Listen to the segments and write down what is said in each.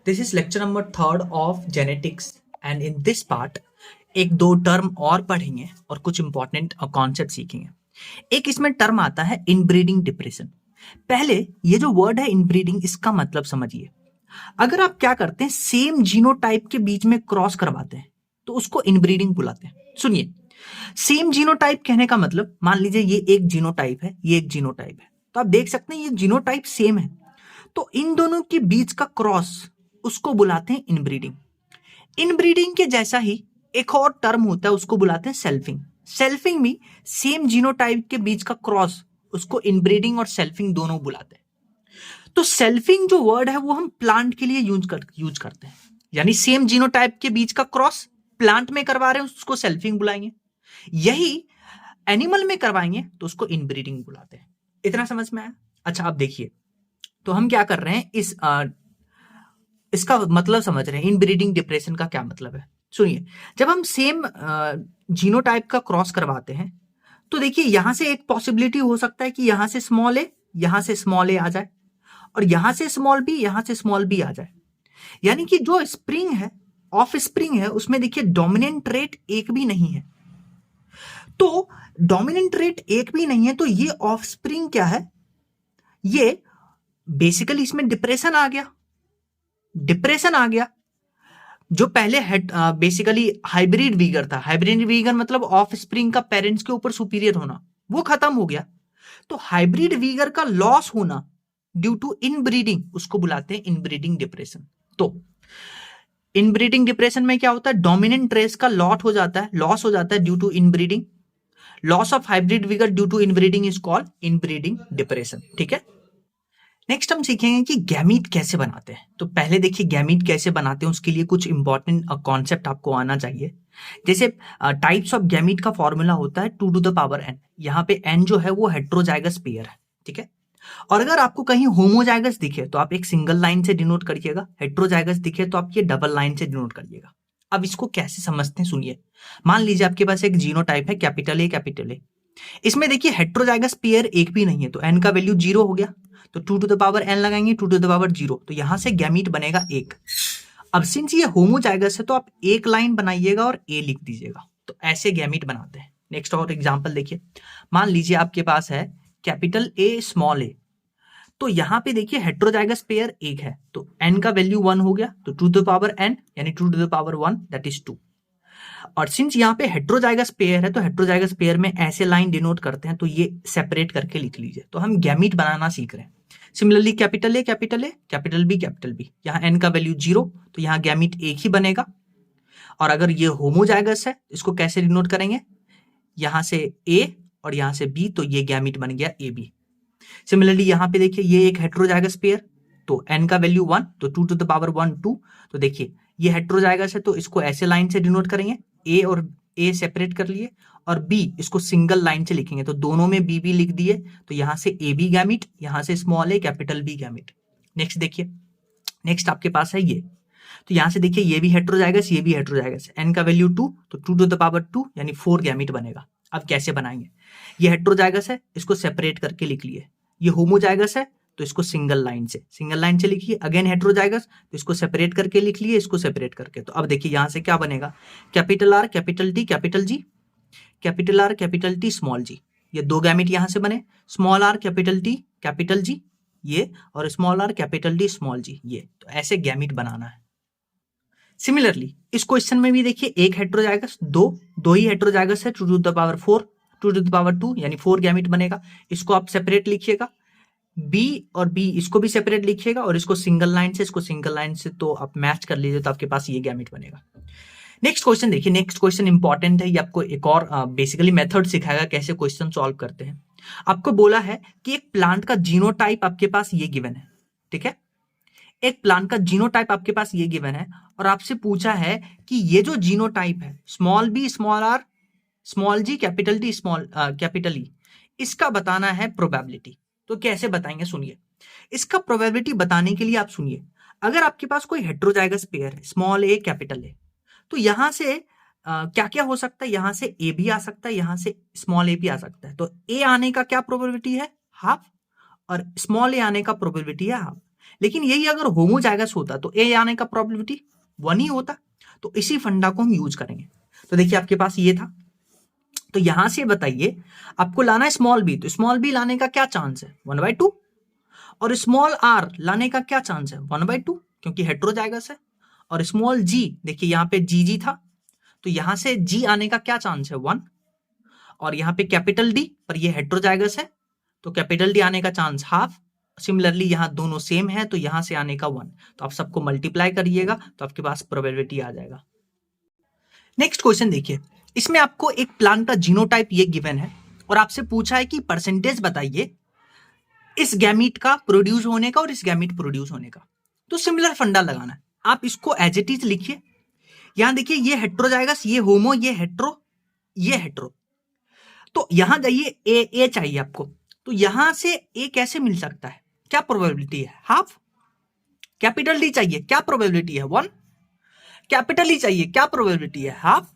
This is lecture number 3 of genetics and in this part एक दो term और पढ़ेंगे और कुछ इंपॉर्टेंट कॉन्सेप्ट सीखेंगे। एक इसमें टर्म आता है इनब्रीडिंग डिप्रेशन। पहले ये जो वर्ड है इनब्रीडिंग, इसका मतलब समझिए। अगर आप क्या करते हैं, सेम जीनोटाइप के बीच में क्रॉस करवाते हैं तो उसको इनब्रीडिंग बुलाते हैं। सुनिए, सेम जीनोटाइप कहने का मतलब, मान लीजिए ये एक जीनोटाइप है, ये एक जीनोटाइप है, तो आप देख सकते हैं ये जीनोटाइप सेम है, तो इन दोनों के बीच का क्रॉस उसको बुलाते हैं इनब्रीडिंग। इनब्रीडिंग के जैसा ही एक और टर्म होता है, उसको बुलाते हैं सेल्फिंग। सेल्फिंग भी सेम जीनोटाइप के बीच का क्रॉस, उसको इनब्रीडिंग और सेल्फिंग दोनों बुलाते हैं। तो सेल्फिंग जो वर्ड है वो हम प्लांट के लिए यूज करते हैं, यानी सेम जीनोटाइप के बीच का क्रॉस प्लांट में करवा रहे हैं, उसको सेल्फिंग बुलाएंगे। यही एनिमल में करवाएंगे तो उसको इनब्रीडिंग बुलाते हैं। इतना समझ में आया? अच्छा, अब देखिए, तो हम क्या कर रहे हैं, इसका मतलब समझ रहे हैं इनब्रीडिंग डिप्रेशन का क्या मतलब है। सुनिए, जब हम सेम जीनोटाइप का क्रॉस करवाते हैं तो देखिए यहां से एक पॉसिबिलिटी हो सकता है कि यहां से स्मॉल ए, यहां से स्मॉल ए आ जाए, और यहां से स्मॉल बी, यहां से स्मॉल बी आ जाए। यानी कि जो स्प्रिंग है, ऑफ स्प्रिंग है, उसमें देखिए डोमिनेंट ट्रेट एक भी नहीं है। तो डोमिनेंट ट्रेट एक भी नहीं है तो ये ऑफ स्प्रिंग क्या है, ये बेसिकली इसमें डिप्रेशन आ गया। डिप्रेशन आ गया। जो पहले बेसिकली हाइब्रिड वीगर था, हाइब्रिड वीगर मतलब ऑफ स्प्रिंग का पेरेंट्स के ऊपर सुपीरियर होना, वो खत्म हो गया। तो हाइब्रिड वीगर का लॉस होना ड्यू टू इनब्रीडिंग, उसको बुलाते हैं इनब्रीडिंग डिप्रेशन। तो इनब्रीडिंग डिप्रेशन में क्या होता है, डोमिनेंट ट्रेस का लॉस हो जाता है due to inbreeding. Loss of hybrid vigour due to inbreeding is called inbreeding depression. ठीक है, नेक्स्ट हम सीखेंगे कि गैमीट कैसे बनाते हैं। तो पहले देखिए गैमीट कैसे बनाते हैं, उसके लिए कुछ इंपॉर्टेंट कॉन्सेप्ट आपको आना चाहिए। जैसे टाइप्स ऑफ गैमीट का फॉर्मूला होता है 2 टू द पावर n। यहाँ पे n जो है वो हेट्रोजाइगस पेयर है, ठीक है। और अगर आपको कहीं होमोजाइगस दिखे तो आप एक सिंगल लाइन से डिनोट करिएगा, हेट्रोजाइगस दिखे तो आप ये डबल लाइन से डिनोट करिएगा। अब इसको कैसे समझते हैं सुनिए। मान लीजिए आपके पास एक जीनोटाइप है कैपिटल ए कैपिटल ए, इसमें देखिए हेट्रोजाइगस पेयर एक भी नहीं है, तो n का वैल्यू 0 हो गया, तो 2 टू द पावर n लगाएंगे, 2 टू द पावर 0, तो यहां से गैमीट बनेगा एक। अब सिंस ये होमोजाइगस है तो आप एक लाइन बनाइएगा और a लिख दीजिएगा, तो ऐसे गैमीट बनाते हैं। नेक्स्ट और एग्जांपल देखिए, मान लीजिए आपके पास है कैपिटल ए स्मॉल ए, तो यहां पे देखिए हेट्रोजाइगस पेयर एक है, तो n का वैल्यू 1 हो गया, तो 2 टू द पावर n यानी 2 to the power 1 that is 2। और सिंस यहाँ पे हेट्रोजाइगस पेयर है तो हेट्रोजाइगस पेयर में ऐसे लाइन डिनोट करते हैं, तो ये सेपरेट करके लिख लीजिए। तो हम गैमीट बनाना सीख रहे हैं। Similarly capital A capital A capital B, यहाँ n का वैल्यू 0, तो यहाँ गैमीट एक ही बनेगा। और अगर ये होमोजाइगस है, इसको कैसे डिनोट करेंगे, यहाँ से a और यहाँ से b, तो ये गैमीट बन गया ए बी। सिमिलरली यहाँ पे देखिए ये एक हेट्रोजाइगस पेयर, तो n का वैल्यू 1, तो 2 टू द पावर 1 2, तो देखिए ये हेट्रोजाइगस है तो इसको ऐसे लाइन से डिनोट करेंगे, a और a सेपरेट कर लिए, और b इसको सिंगल लाइन से लिखेंगे, तो दोनों में b लिख दिए, तो यहां से ए बी गैमिट, यहां से small A capital B gamete. Next देखिए, नेक्स्ट आपके पास है ये, तो यहां से देखिए ये भी हेट्रोजाइगस, ये भी हेट्रोजाइगस, n का वैल्यू 2, तो 2 टू द पावर 2 यानी 4 गैमिट बनेगा। अब कैसे बनाएंगे, ये हेट्रोजाइगस है, इसको सेपरेट करके लिख लिए, ये होमोजाइगस है तो इसको सिंगल लाइन से लिखिए, अगेन हेट्रोजाइगस तो इसको सेपरेट करके लिख लिए, इसको सेपरेट करके। तो अब देखिए यहां से क्या बनेगा, capital R capital T capital G, capital R capital T small G, ये दो गैमिट यहां से बने, small R capital T capital G ये, और small R capital D small G ये। तो ऐसे गैमिट बनाना है। सिमिलरली इस क्वेश्चन में भी देखिए एक हेट्रोजाइगस, दो ही हेट्रोजाइगस है, 2 to the power 4, 2 to the power 2 यानी 4 गैमिट बनेगा। इसको आप सेपरेट लिखिएगा, बी और बी इसको भी सेपरेट लिखिएगा, और इसको सिंगल लाइन से, इसको सिंगल लाइन से, तो आप मैच कर लीजिए, तो आपके पास ये गैमिट बनेगा। नेक्स्ट क्वेश्चन देखिए, नेक्स्ट क्वेश्चन इंपॉर्टेंट है, ये आपको एक और बेसिकली मेथड सिखाएगा कैसे क्वेश्चन सॉल्व करते हैं। आपको बोला है कि एक प्लांट का जीनोटाइप आपके पास ये गिवन है, ठीक है, एक प्लांट का जीनोटाइप आपके पास ये गिवन है, और आपसे पूछा है कि ये जो जीनोटाइप है small B small R small G capital T small capital E, इसका बताना है प्रोबेबिलिटी। तो कैसे बताएंगे सुनिए, इसका प्रोबेबिलिटी बताने के लिए आप सुनिए, अगर आपके पास कोई हेट्रोजाइगस पेयर है स्मॉल ए कैपिटल ए, तो यहां से क्या क्या हो सकता है, यहां से ए भी आ सकता है, यहां से स्मॉल ए भी आ सकता है। तो ए आने का क्या प्रोबेबिलिटी है, हाफ, और स्मॉल ए आने का प्रोबेबिलिटी है हाफ। लेकिन यही अगर होमोजाइगस होता तो ए आने का प्रोबेबिलिटी 1 ही होता। तो इसी फंडा को हम यूज करेंगे। तो देखिए आपके पास ये था, तो यहां से बताइए आपको लाना है स्मॉल बी, तो स्मॉल बी लाने का क्या चांस है 1/2, और स्मॉल आर लाने का क्या चांस है 1/2 क्योंकि हेट्रोजाइगस है। और स्मॉल जी, देखिए यहाँ पे जी था, तो यहां से जी आने का क्या चांस है 1, और यहाँ पे कैपिटल डी पर ये हेट्रोजाइगस है तो कैपिटल डी आने का चांस हाफ। सिमिलरली यहाँ दोनों सेम है तो यहां से आने का 1, तो आप सबको मल्टीप्लाई करिएगा तो आपके पास प्रोबेबिलिटी आ जाएगा। नेक्स्ट क्वेश्चन देखिए, इसमें आपको एक प्लांट का जीनोटाइप ये गिवन है और आपसे पूछा है कि परसेंटेज बताइए इस गैमीट का प्रोड्यूस होने का और इस गैमीट प्रोड्यूस होने का। तो सिमिलर फंडा लगाना है, आप इसको एज इट इज लिखिए। यहां देखिए ये हेट्रोजाइगस, ये होमो, ये हेट्रो, ये हेट्रो। तो यहां जाइए ए चाहिए आपको, तो यहां से ए कैसे मिल सकता है, क्या प्रोबेबिलिटी है हाफ। कैपिटल डी चाहिए, क्या प्रोबेबिलिटी है 1। कैपिटल ई चाहिए, क्या प्रोबेबिलिटी है हाफ।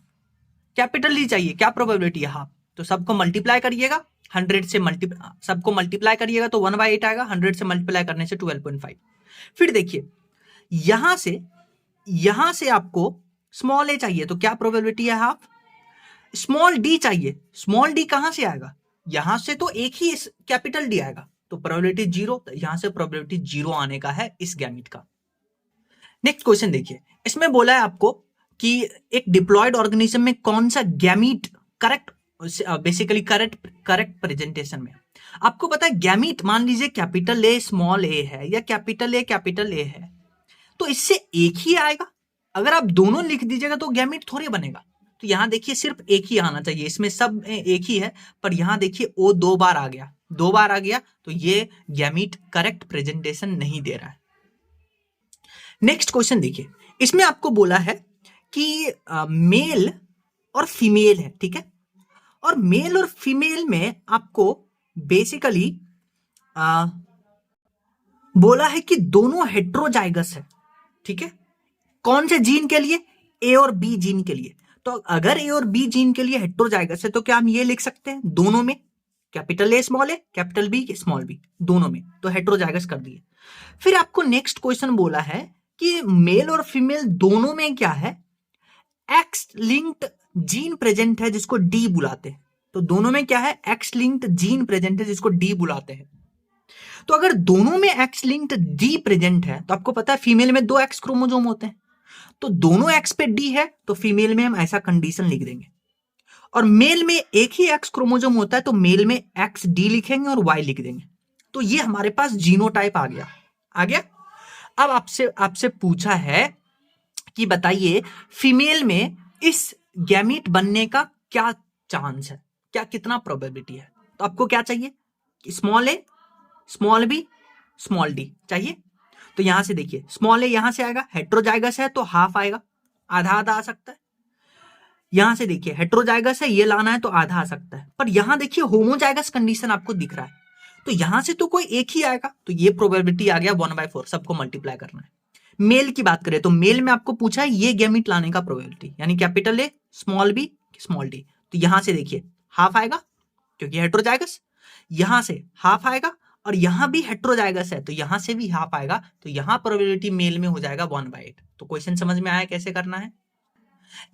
कैपिटल डी चाहिए, क्या प्रोबेबिलिटी है हाफ। तो सबको मल्टीप्लाई करिएगा, 100 से सबको मल्टीप्लाई करिएगा तो 1/8 आएगा, 100 से मल्टीप्लाई करने से 12.5। फिर देखिए यहां से आपको स्मॉल ए चाहिए तो क्या प्रोबेबिलिटी है हाफ। स्मॉल डी चाहिए, स्मॉल डी कहां से आएगा, यहां से तो एक ही कैपिटल डी आएगा तो प्रोबेबिलिटी 0, यहां से प्रोबेबिलिटी 0 आने का है इस गैमीट का। नेक्स्ट क्वेश्चन देखिए, इसमें बोला है आपको कि एक डिप्लॉयड ऑर्गेनिज्म में कौन सा gamete correct, basically correct presentation में। आपको पता है गैमीट मान लीजिए कैपिटल ए स्मॉल ए है या कैपिटल ए है, तो इससे एक ही आएगा। अगर आप दोनों लिख दीजिएगा तो गैमीट थोड़े बनेगा। तो यहां देखिए सिर्फ एक ही आना चाहिए, इसमें सब एक ही है, पर यहां देखिए ओ 2 बार आ गया, तो ये गैमीट करेक्ट प्रेजेंटेशन नहीं दे रहा है। नेक्स्ट क्वेश्चन देखिए, इसमें आपको बोला है कि मेल और फीमेल है, ठीक है, और मेल और फीमेल में आपको बेसिकली बोला है कि दोनों हेट्रोजाइगस है, ठीक है। कौन से जीन के लिए, ए और बी जीन के लिए। तो अगर ए और बी जीन के लिए हेट्रोजाइगस है तो क्या हम ये लिख सकते हैं दोनों में capital A small A, capital B small B, दोनों में, तो हेट्रोजाइगस कर दिए। फिर आपको नेक्स्ट क्वेश्चन बोला है कि मेल और फीमेल दोनों में क्या है, एक्स लिंक्ड जीन प्रेजेंट है जिसको डी बुलाते हैं। तो दोनों में क्या है, एक्स लिंक्ड जीन प्रेजेंट है जिसको डी बुलाते हैं। तो अगर दोनों में एक्स लिंक्ड डी प्रेजेंट है तो आपको पता है फीमेल में 2 एक्स क्रोमोसोम होते हैं, तो दोनों एक्स पे डी है तो फीमेल में हम ऐसा कंडीशन लिख देंगे। और मेल में एक ही एक्स क्रोमोसोम होता है तो मेल में एक्स डी लिखेंगे और वाई लिख देंगे। तो ये हमारे पास जीनोटाइप आ गया। अब आपसे पूछा है कि बताइए फीमेल में इस गैमीट बनने का क्या चांस है, क्या कितना प्रोबेबिलिटी है। तो आपको क्या चाहिए, स्मॉल ए स्मॉल बी स्मॉल डी चाहिए। तो यहां से देखिए स्मॉल ए यहां से आएगा, हेट्रोजाइगस है तो हाफ आएगा, आधा आधा आ सकता है। यहां से देखिए हेट्रोजाइगस है, ये लाना है तो आधा आ सकता है, पर यहां देखिए होमोजाइगस कंडीशन आपको दिख रहा है तो यहां से तो कोई एक ही आएगा, तो ये प्रोबेबिलिटी आ गया 1/4, सबको मल्टीप्लाई करना है। मेल की बात करें तो मेल में आपको पूछा है ये गैमीट लाने का प्रोबेबिलिटी, यानी capital A small B small D. तो यहां से देखिए हाफ आएगा क्योंकि हेट्रोजाइगस, यहां से हाफ आएगा और यहां भी हेट्रोजाइगस है तो यहां से भी हाफ आएगा, तो यहां प्रोबेबिलिटी मेल में हो जाएगा 1/8। तो क्वेश्चन समझ में आया कैसे करना है।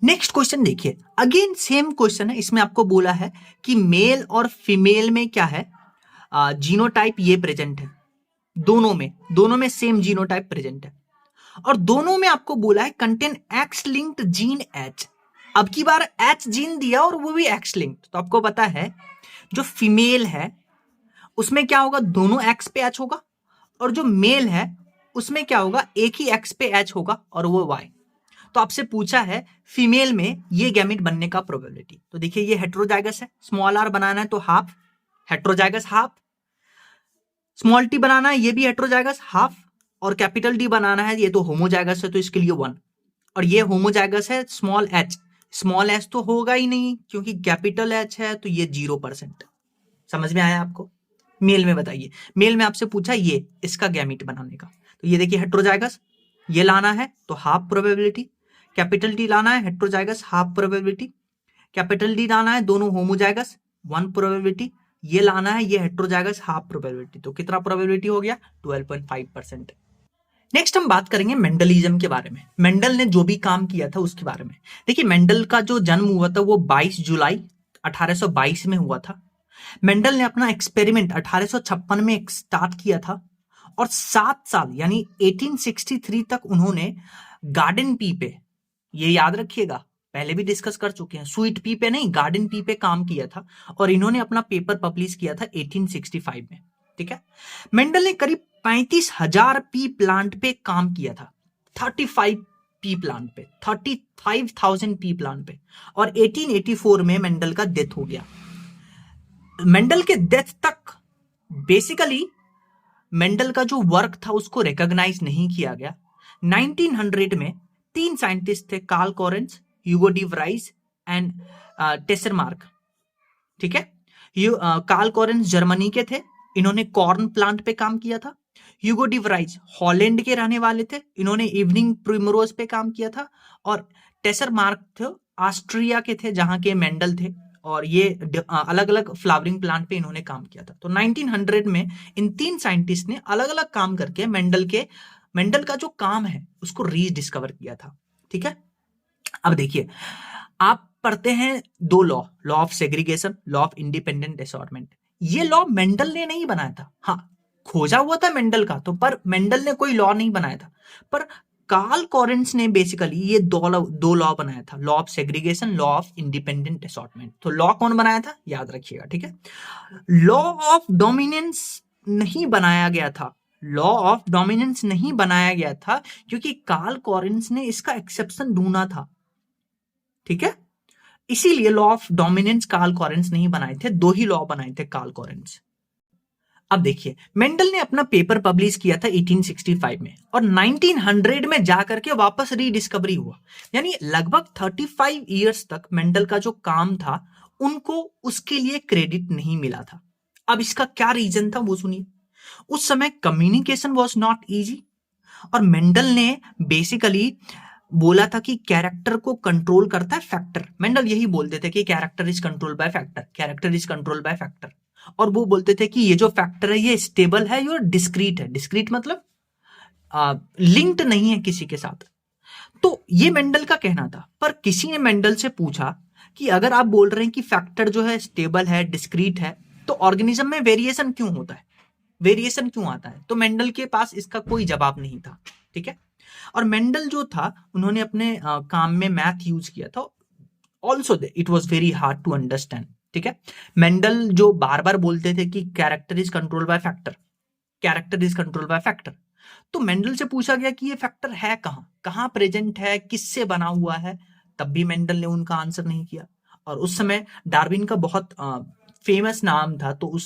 नेक्स्ट क्वेश्चन देखिए, अगेन सेम क्वेश्चन है, इसमें आपको बोला है कि मेल और फीमेल में क्या है, जीनोटाइप ये प्रेजेंट है, दोनों में सेम जीनोटाइप प्रेजेंट है, और दोनों में आपको बोला है contain x linked gene H. अब की बार एच जीन दिया और वो भी एक्स लिंक्ड, तो आपको पता है जो फीमेल है उसमें क्या होगा, दोनों एक्स पे एच होगा, और जो मेल है उसमें क्या होगा, एक ही एक्स पे एच होगा और वो वाई। तो आपसे पूछा है फीमेल में ये गैमीट बनने का प्रोबेबिलिटी। तो देखिए ये हेट्रोजाइगस है, स्मॉल आर बनाना है तो half heterozygous half, small T बनाना है ये भी हेट्रोजाइगस हाफ, और कैपिटल डी बनाना है ये तो होमोजाइगस है तो इसके लिए 1, और ये होमोजाइगस है स्मॉल एच तो होगा ही नहीं क्योंकि कैपिटल एच है तो ये 0%। समझ में आया आपको। मेल में बताइए, मेल में आपसे पूछा ये इसका गैमीट बनाने का, तो ये देखिए हेट्रोजाइगस ये लाना है तो हाफ प्रोबेबिलिटी, कैपिटल डी लाना है heterozygous half probability, capital D लाना है दोनों होमोजाइगस 1 प्रोबेबिलिटी, ये लाना है ये हेट्रोजाइगस हाफ प्रोबेबिलिटी। तो कितना प्रोबेबिलिटी हो गया 12.5%। नेक्स्ट हम बात करेंगे मेंडलिज्म के बारे में। मेंडल ने जो भी काम किया था उसके बारे में। देखिए, मेंडल का जो जन्म हुआ था वो 22 जुलाई 1822 में हुआ था। मेंडल ने अपना एक्सपेरिमेंट 1856 में स्टार्ट किया था और 7 साल यानी 1863 तक उन्होंने गार्डन पी पे, ये याद रखिएगा, पहले भी डिस्कस कर चुके हैं, स्वीट पी पे नहीं, गार्डन पी पे काम किया था और इन्होंने अपना पेपर पब्लिश किया था 1865 में। ठीक है, मेंडल ने करीब 35,000 पी प्लांट पे काम किया था, 35 पी प्लांट पे, 35,000 पी प्लांट पे, और 1884 में मेंडल का डेथ हो गया। मेंडल के डेथ तक बेसिकली मेंडल का जो वर्क था उसको रिकॉग्नाइज नहीं किया गया। 1900 में 3 साइंटिस्ट थे, Carl Correns, Hugo de Vries and Tschermak. ठीक है, कार्ल कोरेंस जर्मनी के थे, इन्होंने कॉर्न प्लांट पे काम किया था। ह्यूगो डी व्राइस हॉलैंड के रहने वाले थे, इन्होंने इवनिंग प्रिमरोज पे काम किया था। और टेसरमार्क थे, ऑस्ट्रिया के थे जहां के मेंडल थे, और ये अलग अलग फ्लावरिंग प्लांट पे इन्होंने काम किया था। तो 1900 में इन 3 साइंटिस्ट ने अलग अलग काम करके मेंडल का जो काम है उसको रीडिस्कवर किया था। ठीक है, अब देखिए, आप पढ़ते हैं 2 law of segregation, law of independent assortment. ये लॉ मेंडल ने नहीं बनाया था, हाँ खोजा हुआ था मेंडल का तो, पर मेंडल ने कोई लॉ नहीं बनाया था। पर कार्ल कोरेंस ने बेसिकली ये 2 लॉ बनाया था, law of segregation, law of independent assortment. तो लॉ कौन बनाया था याद रखिएगा। ठीक है, लॉ ऑफ डोमिनेंस नहीं बनाया गया था, लॉ ऑफ डोमिनेंस नहीं बनाया गया था क्योंकि कार्ल कोरेंस ने इसका एक्सेप्शन ढूंढा था। ठीक है, इसीलिए law of dominance Carl Correns नहीं बनाए थे, 2 ही लॉ बनाए थे कार्ल कोरेंस। अब देखिए, मेंडल ने अपना पेपर पब्लिश किया था 1865 में और 1900 में जाकर के वापस रीडिस्कवरी हुआ, यानी लगभग 35 इयर्स तक मेंडल का जो काम था उनको उसके लिए क्रेडिट नहीं मिला था। अब इसका क्या रीजन था वो सुनिए। उस समय कम्युनिकेशन वॉज नॉट इजी और मेंडल ने बेसिकली बोला था कि कैरेक्टर को कंट्रोल करता है फैक्टर। मेंडल यही बोलते थे कि character is control by factor, character is control by factor. और वो बोलते थे कि ये जो फैक्टर है ये स्टेबल है, ये डिस्क्रीट है। डिस्क्रीट मतलब लिंक्ड नहीं है किसी के साथ। तो ये मेंडल का कहना था। पर किसी ने मेंडल से पूछा कि अगर आप बोल रहे हैं कि फैक्टर जो है स्टेबल है, डिस्क्रीट है, तो ऑर्गेनिज्म में वेरिएशन क्यों होता है, वेरिएशन क्यों आता है? तो मेंडल के पास इसका कोई जवाब नहीं था। ठीक है, और मेंडल जो था उन्होंने अपने काम में मैथ यूज किया था। Also it was very hard to understand. ठीक है, मेंडल जो बार बार बोलते थे कि character is control by factor, character is control by factor. तो मेंडल से पूछा गया कि ये फैक्टर है कहां प्रेजेंट है, किससे बना हुआ है, तब भी मेंडल ने उनका आंसर नहीं किया। और उस समय डार्विन का बहुत फेमस नाम था, तो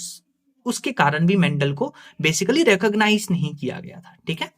उसके कारण भी मेंडल को बेसिकली रिकॉग्नाइज नहीं किया गया था। ठीक है,